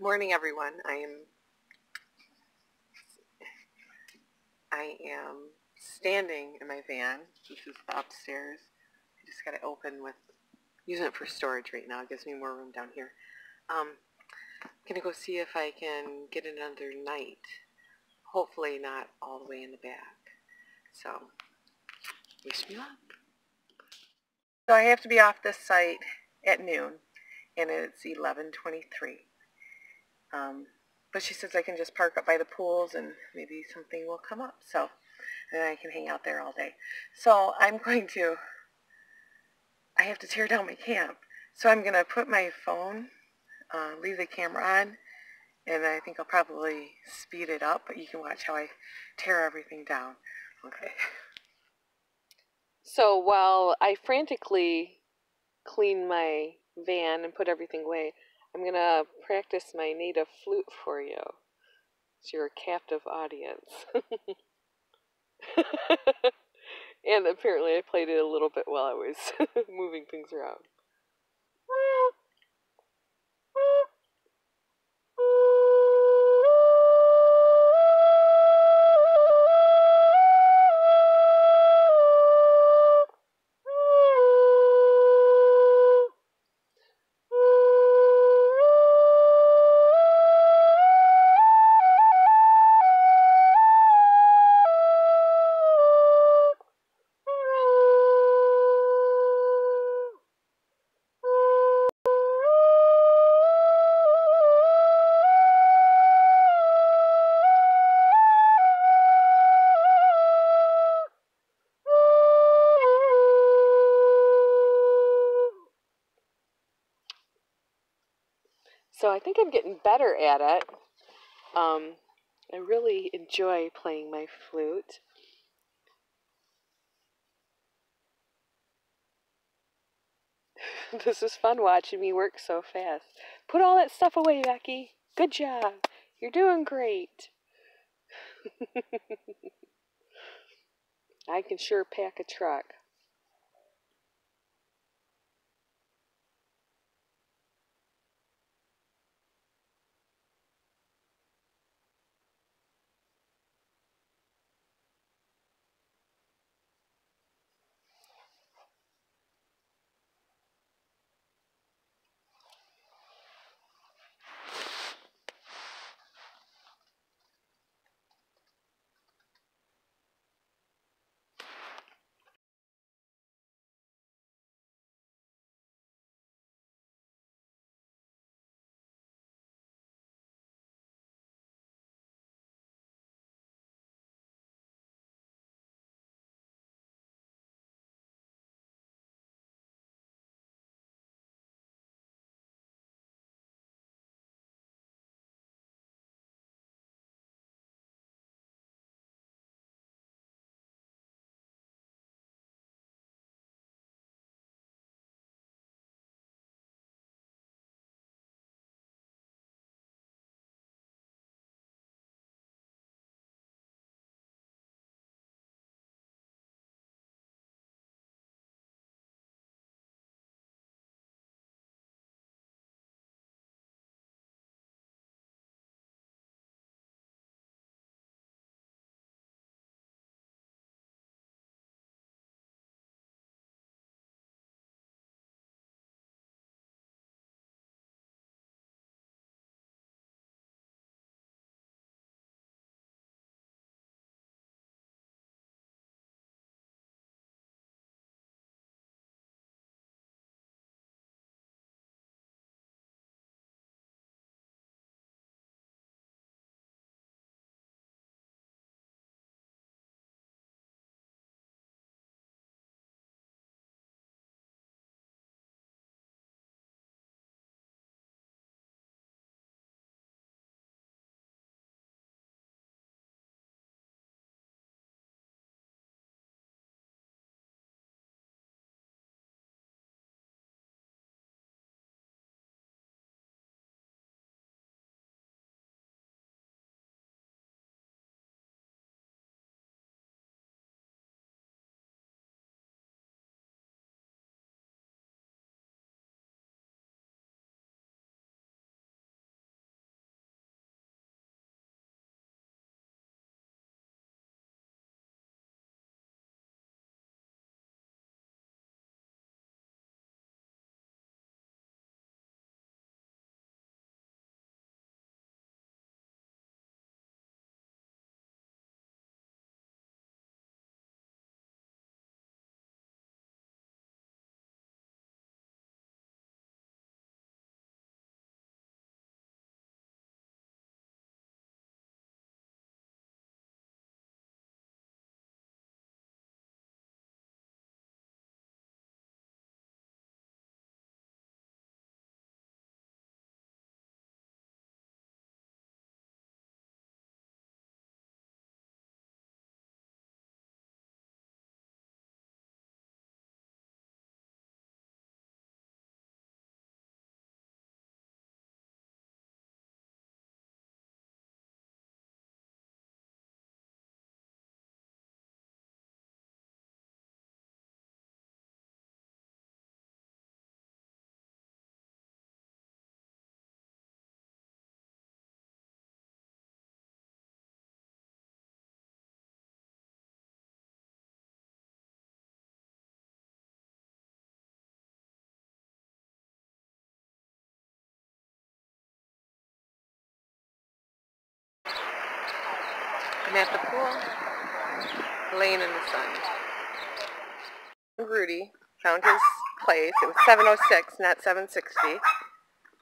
morning, everyone. I am standing in my van. This is the upstairs. I just got it open with using it for storage right now. It gives me more room down here. I'm gonna go see if I can get another night. Hopefully not all the way in the back. So wish me luck. So I have to be off this site at noon, and it's 11:23. But she says I can just park up by the pools and maybe something will come up. So, and I can hang out there all day. So I have to tear down my camp. So I'm going to put my phone, leave the camera on, and I think I'll probably speed it up, but you can watch how I tear everything down. Okay. So while I frantically clean my van and put everything away, I'm going to practice my native flute for you. It's your captive audience. And apparently I played it a little bit while I was moving things around. So I think I'm getting better at it. I really enjoy playing my flute. This is fun watching me work so fast. Put all that stuff away, Becky. Good job. You're doing great. I can sure pack a truck. I'm at the pool, laying in the sun. Rudy found his place. It was 7:06, not 7:60.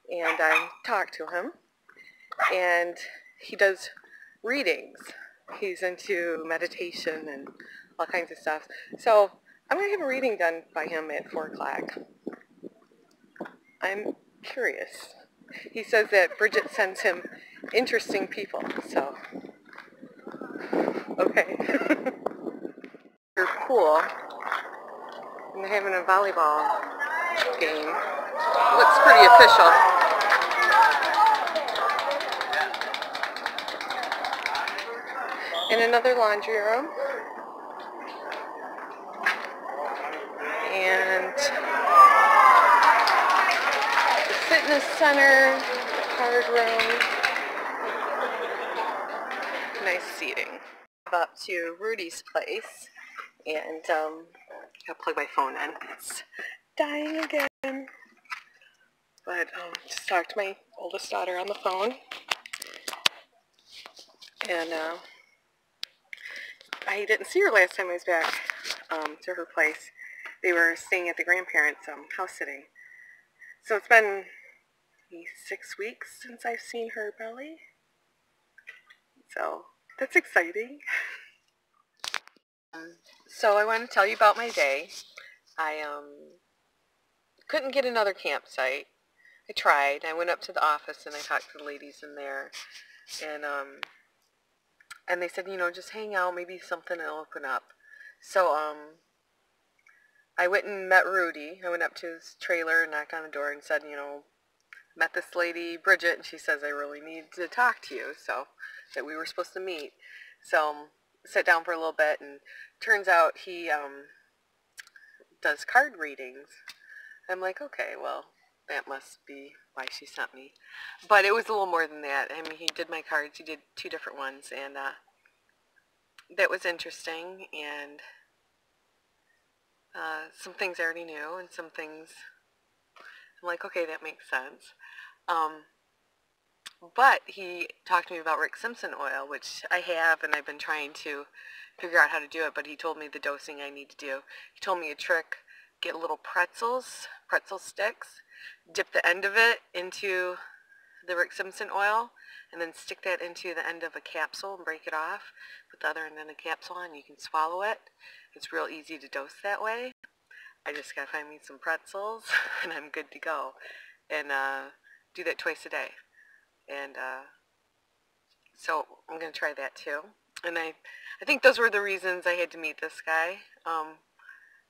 And I talked to him. And he does readings. He's into meditation and all kinds of stuff. So I'm going to have a reading done by him at 4 o'clock. I'm curious. He says that Bridget sends him interesting people, so okay. They're cool. And they're having a volleyball game. Looks pretty official. In another laundry room. And the fitness center, the card room. Nice seating. Up to Rudy's place, and I'll plug my phone in. It's dying again. But just talked to my oldest daughter on the phone, and I didn't see her last time I was back to her place. They were staying at the grandparents' house sitting. So it's been maybe 6 weeks since I've seen her belly. So that's exciting. So I want to tell you about my day. I couldn't get another campsite. I tried. I went up to the office and I talked to the ladies in there, and they said, you know, just hang out, maybe something will open up. So I went and met Rudy. I went up to his trailer and knocked on the door and said, you know, met this lady, Bridget, and she says I really need to talk to you, so that we were supposed to meet. So sat down for a little bit, and turns out he does card readings. I'm like, okay, well, that must be why she sent me. But it was a little more than that. I mean, he did my cards. He did 2 different ones, and that was interesting, and some things I already knew, and some things I'm like, okay, that makes sense. But he talked to me about Rick Simpson oil, which I have, and I've been trying to figure out how to do it, but he told me the dosing I need to do. He told me a trick: get little pretzel sticks, dip the end of it into the Rick Simpson oil, and then stick that into the end of a capsule and break it off. Put the other end in a capsule and you can swallow it. It's real easy to dose that way. I just gotta find me some pretzels and I'm good to go. And do that twice a day. And so I'm gonna try that too. And I think those were the reasons I had to meet this guy.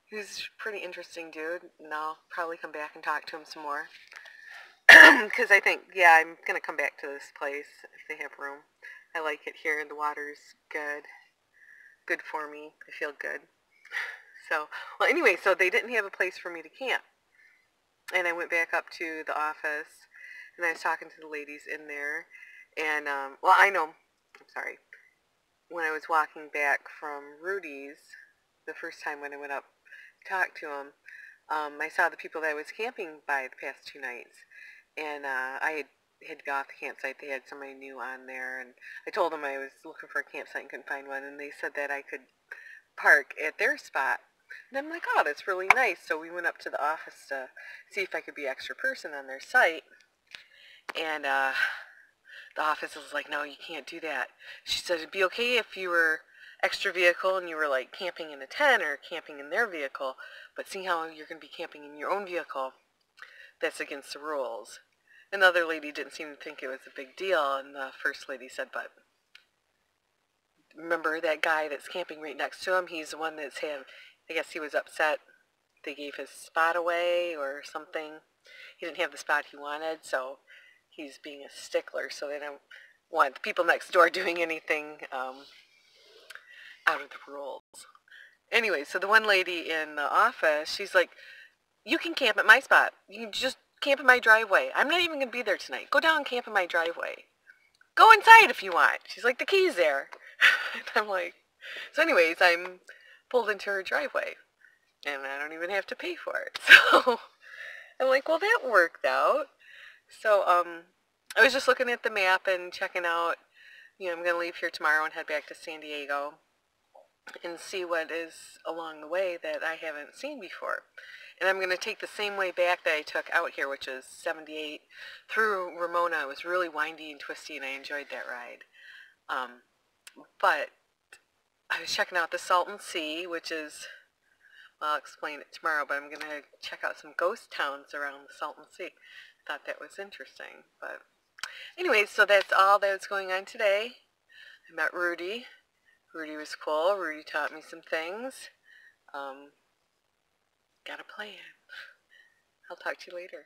He was a pretty interesting dude, and I'll probably come back and talk to him some more. Because I think, yeah, I'm going to come back to this place if they have room. I like it here. The water's good. Good for me. I feel good. So, well, anyway, so they didn't have a place for me to camp. And I went back up to the office, and I was talking to the ladies in there. And, well, I'm sorry. When I was walking back from Rudy's, the first time when I went up to talk to him, I saw the people that I was camping by the past 2 nights. And I had to go off the campsite. They had somebody new on there, and I told them I was looking for a campsite and couldn't find one, and they said that I could park at their spot. And I'm like, oh, that's really nice. So we went up to the office to see if I could be extra person on their site, and the office was like, no, you can't do that. She said it'd be okay if you were extra vehicle and you were like camping in a tent or camping in their vehicle, but seeing how you're going to be camping in your own vehicle, that's against the rules. And the other lady didn't seem to think it was a big deal, and the first lady said, but remember that guy that's camping right next to him? He's the one that's had, I guess he was upset they gave his spot away or something. He didn't have the spot he wanted, so he's being a stickler, so they don't want the people next door doing anything out of the rules. Anyway, so the one lady in the office, she's like, you can camp at my spot. You can just camp in my driveway. I'm not even going to be there tonight. Go down and camp in my driveway. Go inside if you want. She's like, the key's there. And I'm like, so anyways, I'm pulled into her driveway. And I don't even have to pay for it. So I'm like, well, that worked out. So I was just looking at the map and checking out, I'm going to leave here tomorrow and head back to San Diego and see what is along the way that I haven't seen before. And I'm going to take the same way back that I took out here, which is 78 through Ramona. It was really windy and twisty, and I enjoyed that ride. But I was checking out the Salton Sea, which is, well, I'll explain it tomorrow, but I'm going to check out some ghost towns around the Salton Sea. Thought that was interesting. But anyway, so that's all that's going on today. I met Rudy. Rudy was cool. Rudy taught me some things. Got a plan. I'll talk to you later.